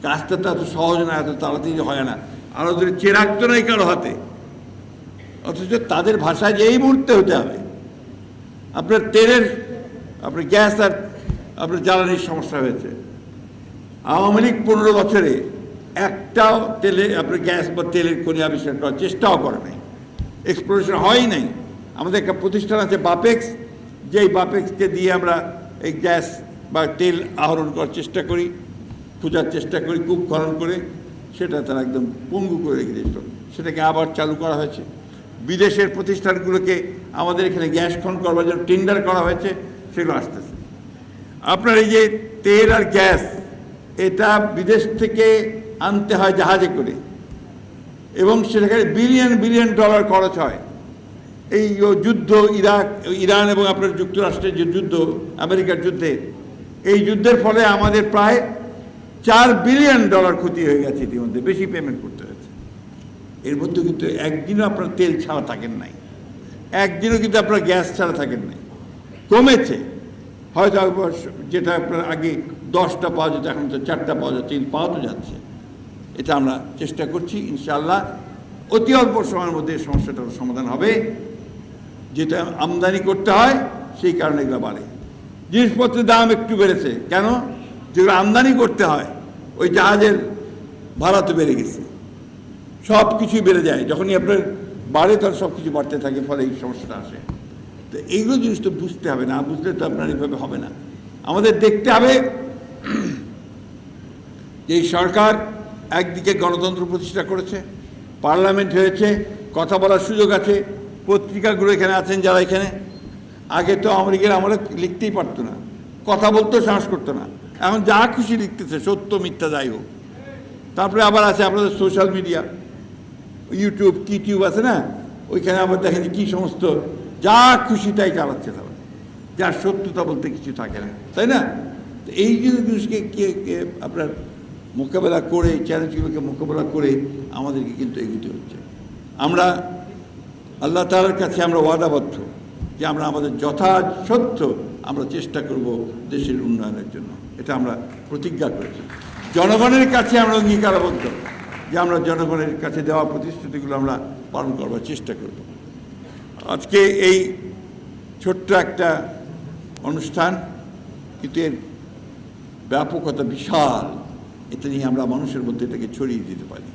কাজটা তো এত সহজ না, এত তাড়াতাড়ি হয় না। আর ওদের চেরাগ তো নাই কারো হাতে, অথচ তাদের ভাষায় যে এই মুহূর্তে হতে হবে। আপনার তেলের, আপনার গ্যাস আর আপনার জ্বালানির সমস্যা হয়েছে। আওয়ামী লীগ 15 বছরে একটাও তেলে আপনার গ্যাস বা তেলের খনি আবিষ্কার করার চেষ্টাও করে নাই, এক্সপ্লোরেশন হয়ই নাই। আমাদের একটা প্রতিষ্ঠান আছে বাপেক্স, যেই বাপেক্সকে দিয়ে আমরা এই গ্যাস বা তেল আহরণ করার চেষ্টা করি, খোঁজার চেষ্টা করি, কূপ খনন করে, সেটা তারা একদম পঙ্গু করে রেখে দিয়েছিল। সেটাকে আবার চালু করা হয়েছে। বিদেশের প্রতিষ্ঠানগুলোকে আমাদের এখানে গ্যাস খনন করবার জন্য টেন্ডার করা হয়েছে, সেগুলো আসতেছে। আপনার এই যে তেল আর গ্যাস, এটা বিদেশ থেকে আনতে হয় জাহাজে করে, এবং সেখানে বিলিয়ন বিলিয়ন ডলার খরচ হয়। এই যুদ্ধ, ইরান এবং আপনার যুক্তরাষ্ট্রের যে যুদ্ধ, আমেরিকার যুদ্ধে, এই যুদ্ধের ফলে আমাদের প্রায় $4 বিলিয়ন ক্ষতি হয়ে গেছে। ইতিমধ্যে বেশি পেমেন্ট করতে হয়েছে। এর মধ্যে কিন্তু একদিনও আপনার তেল ছাড়া থাকেন নাই, একদিনও কিন্তু আপনার গ্যাস ছাড়া থাকেন নাই। কমেছে হয়তো, যেটা আপনার আগে 10টা পাওয়া যেত, এখন তো 4টা পাওয়া যাচ্ছে, পাওয়া তো যাচ্ছে। এটা আমরা চেষ্টা করছি, ইনশাআল্লাহ অতি অল্প সময়ের মধ্যে সমস্যাটার সমাধান হবে। যেটা আমদানি করতে হয় সেই কারণে এগুলো বাড়ে। জিনিসপত্রের দাম একটু বেড়েছে কেন? যেগুলো আমদানি করতে হয়, ওই জাহাজের ভাড়া তো বেড়ে গেছে, সব কিছুই বেড়ে যায়। যখনই আপনার বাড়ে তখন সব কিছু বাড়তে থাকে, ফলে এই সমস্যাটা আসে। তো এইগুলো জিনিস তো বুঝতে হবে, না বুঝলে তো আপনার এইভাবে হবে না। আমাদের দেখতে হবে যে এই সরকার একদিকে গণতন্ত্র প্রতিষ্ঠা করেছে, পার্লামেন্ট হয়েছে, কথা বলার সুযোগ আছে, পত্রিকাগুলো এখানে আছেন যারা এখানে। আগে তো আওয়ামী লীগের আমরা লিখতেই পারতো না, কথা বলতেও সাহস করতো না। এখন যা খুশি লিখতেছে, সত্য মিথ্যা যাই হোক। তারপরে আবার আছে আপনাদের সোশ্যাল মিডিয়া, ইউটিউব, কিটিউব আছে না, ওইখানে আবার দেখেন কী সমস্ত যা খুশি তাই চালাচ্ছে তারা, যার সত্যতা বলতে কিছু থাকে না, তাই না? তো এই জিনিসকে আপনার মোকাবেলা করে, চ্যালেঞ্জগুলোকে মোকাবেলা করে আমাদেরকে কিন্তু এগোতে হচ্ছে। আমরা আল্লাহ তাআলার কাছে আমরা ওয়াদাবদ্ধ যে আমরা আমাদের যথাসাধ্য আমরা চেষ্টা করব দেশের উন্নয়নের জন্য। এটা আমরা প্রতিজ্ঞা করেছি। জনগণের কাছে আমরা অঙ্গীকারবদ্ধ যে আমরা জনগণের কাছে দেওয়া প্রতিশ্রুতিগুলো আমরা পালন করবার চেষ্টা করব। আজকে এই ছোট্ট একটা অনুষ্ঠান, কিন্তু এর ব্যাপকতা বিশাল। এটা নিয়ে আমরা মানুষের মধ্যে এটাকে ছড়িয়ে দিতে পারি।